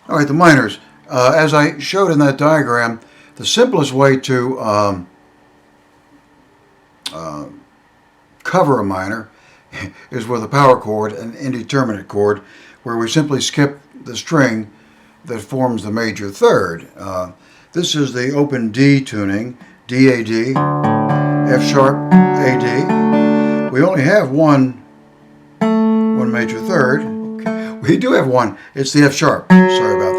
All right, the minors. As I showed in that diagram, the simplest way to cover a minor is with a power chord, an indeterminate chord, where we simply skip the string that forms the major third. This is the open D tuning, D-A-D, F-sharp, A-D. We only have one major third. We do have one. It's the F-sharp. Sorry about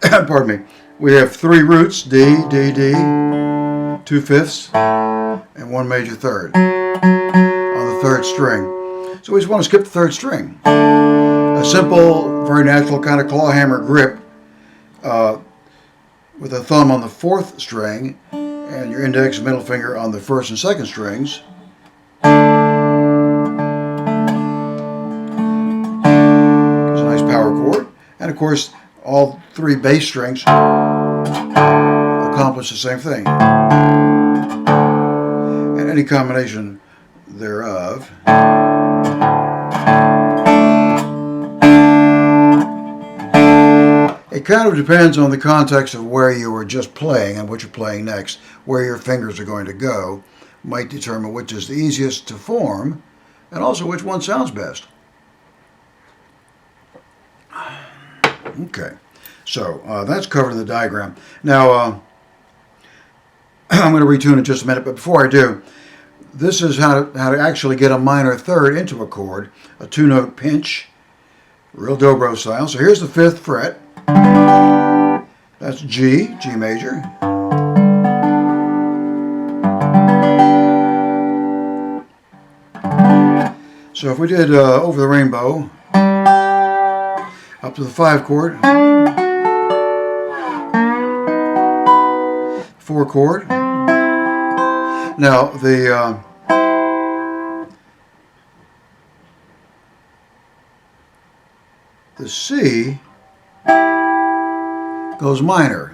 that. Pardon me. We have three roots, D, D, D, 2/5, and one major third on the third string. So we just want to skip the third string. A simple, very natural kind of claw hammer grip with a thumb on the fourth string and your index and middle finger on the first and second strings. It's a nice power chord. And of course, all three bass strings accomplish the same thing. And any combination thereof. It kind of depends on the context of where you were just playing and what you're playing next. Where your fingers are going to go might determine which is the easiest to form and also which one sounds best. Okay, so that's covered in the diagram. Now, I'm going to retune in just a minute, but before I do, this is how to actually get a minor third into a chord, a two-note pinch, real dobro style. So here's the 5th fret. That's G, G major. So if we did Over the Rainbow, up to the 5 chord, 4 chord. Now the C goes minor.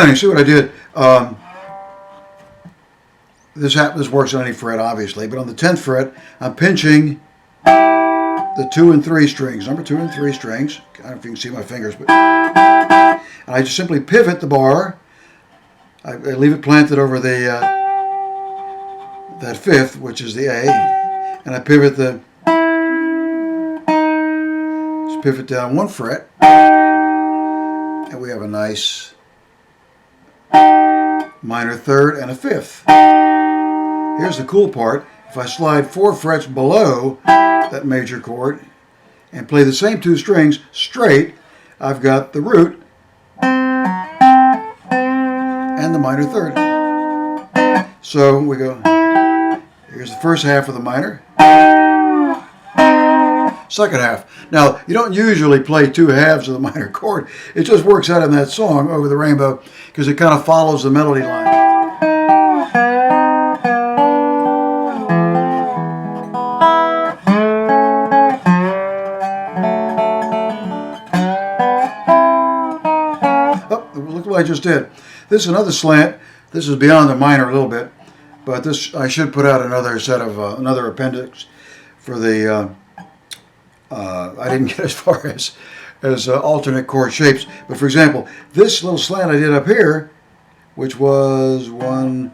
You see what I did? This works on any fret, obviously, but on the 10th fret, I'm pinching the 2 and 3 strings, number 2 and 3 strings. I don't know if you can see my fingers, but and I just simply pivot the bar. I leave it planted over the that 5th, which is the A, and I pivot just pivot down 1 fret, and we have a nice minor third and a 5th. Here's the cool part. If I slide 4 frets below that major chord and play the same 2 strings straight, I've got the root and the minor third. So we go, here's the first half of the minor, second half. Now, you don't usually play 2 halves of the minor chord. It just works out in that song, Over the Rainbow, because it kind of follows the melody line. Look what I just did. This is another slant. This is beyond the minor a little bit, but this I should put out another set of another appendix for the. I didn't get as far as alternate chord shapes, but for example, this little slant I did up here, which was 1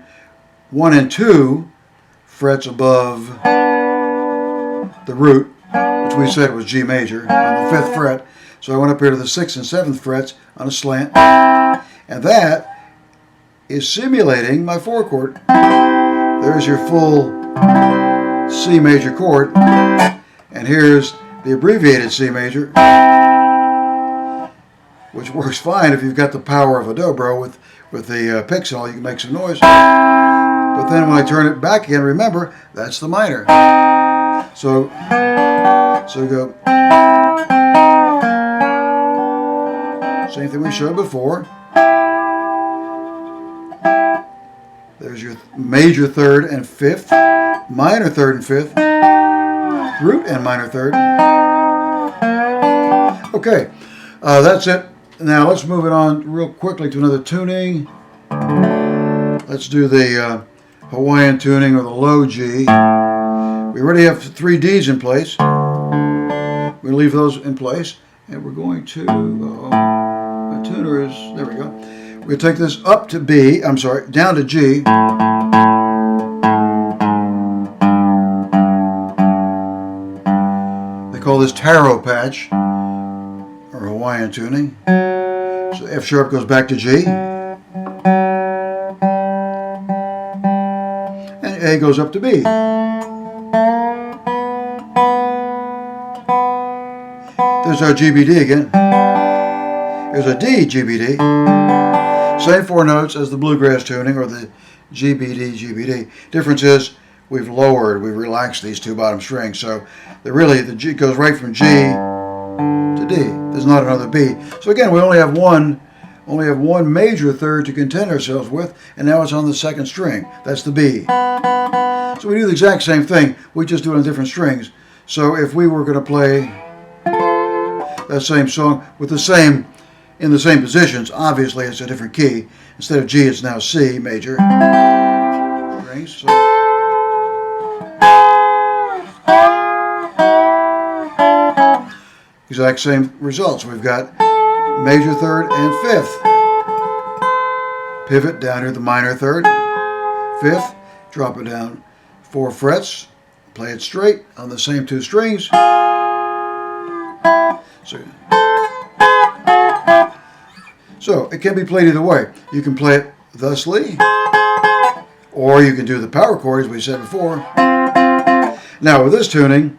and 2 frets above the root, which we said was G major on the 5th fret. So I went up here to the 6th and 7th frets on a slant, and that is simulating my 4 chord. There's your full C major chord, and here's the abbreviated C major, which works fine if you've got the power of a dobro with the picks and all. You can make some noise. But then when I turn it back again, remember, that's the minor. So you go. Same thing we showed before. There's your major third and 5th, minor third and 5th, root and minor third. Okay, that's it. Now let's move it on real quickly to another tuning. Let's do the Hawaiian tuning or the low G We already have 3 Ds in place. We leave those in place, and we're going to, the tuner is, there we go. We take this up to B, I'm sorry, down to G. They call this taro patch, or Hawaiian tuning. So F sharp goes back to G. And A goes up to B. There's our GBD again. There's a D GBD. Same 4 notes as the bluegrass tuning or the GBD. Difference is we've relaxed these 2 bottom strings. So the G goes right from G to D. There's not another B. So again, we only have one major third to contend ourselves with, and now it's on the 2nd string. That's the B. So we do the exact same thing. We just do it on different strings. So if we were going to play that same song with in the same positions, obviously it's a different key. Instead of G, it's now C major. So exact same results. We've got major third and 5th. Pivot down here, the minor third. 5th, drop it down 4 frets. Play it straight on the same 2 strings. So it can be played either way. You can play it thusly, or you can do the power chord as we said before. Now with this tuning,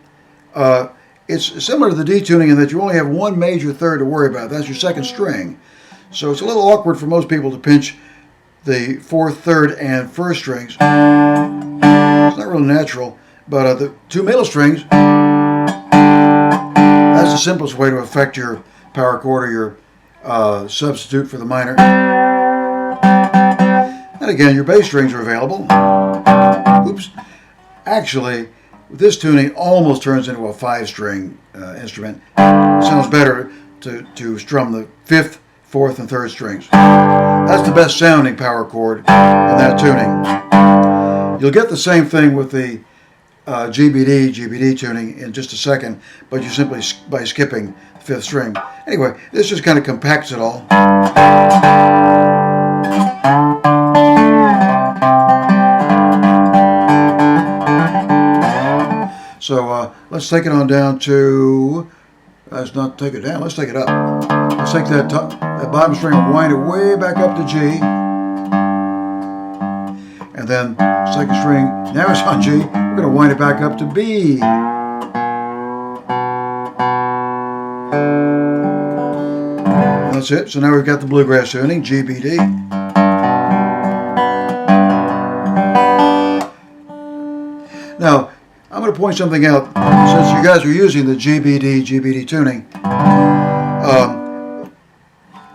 it's similar to the D tuning in that you only have 1 major third to worry about. That's your 2nd string. So it's a little awkward for most people to pinch the 4th, 3rd, and 1st strings. It's not really natural, but the 2 middle strings, that's the simplest way to affect your power chord or your substitute for the minor. And again, your bass strings are available. Oops. Actually, this tuning almost turns into a 5-string instrument. It sounds better to strum the 5th, 4th, and 3rd strings. That's the best sounding power chord in that tuning. You'll get the same thing with the GBD tuning in just a second, but you simply by skipping the 5th string. Anyway, this just kind of compacts it all. So let's take it on down to, let's not take it down, let's take it up. Let's take that bottom string and wind it way back up to G. And then 2nd string, now it's on G, we're going to wind it back up to B. And that's it. So now we've got the bluegrass tuning, GBD. Now, I'm going to point something out. Since you guys are using the GBD tuning,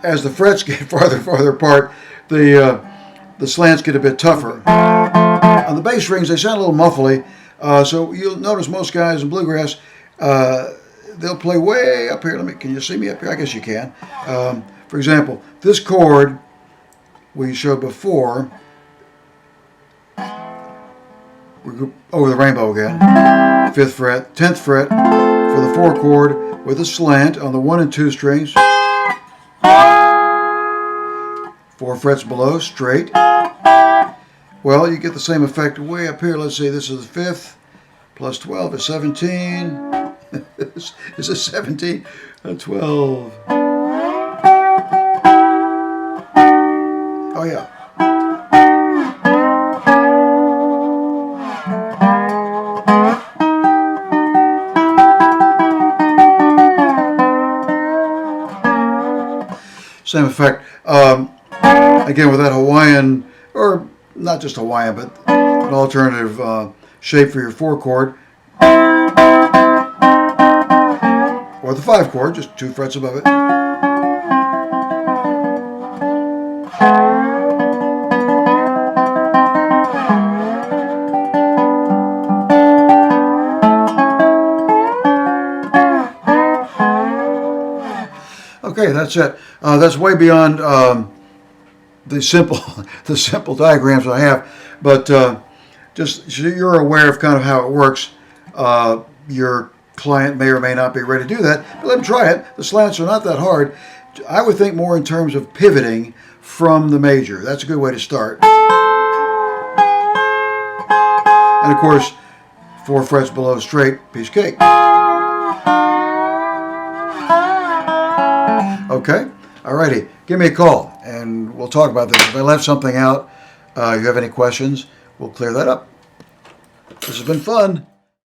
as the frets get farther apart, the slants get a bit tougher. On the bass strings, they sound a little muffly, so you'll notice most guys in bluegrass, they'll play way up here. Can you see me up here? I guess you can. For example, this chord we showed before, we go over the rainbow again. 5th fret, 10th fret for the 4 chord with a slant on the 1 and 2 strings. 4 frets below, straight. Well, you get the same effect way up here. Let's see, this is the 5th, plus 12 is 17. This is 17, 12. Oh, yeah. Same effect. Again, with that Hawaiian, or not just Hawaiian, but an alternative shape for your 4 chord, or the 5 chord, just 2 frets above it. Okay, that's it. That's way beyond the simple diagrams I have, but just so you're aware of kind of how it works. Your client may or may not be ready to do that, but let them try it. The slants are not that hard. I would think more in terms of pivoting from the major. That's a good way to start. And of course, 4 frets below straight, piece of cake. Okay? Alrighty. Give me a call and we'll talk about this. If I left something out, you have any questions, we'll clear that up. This has been fun.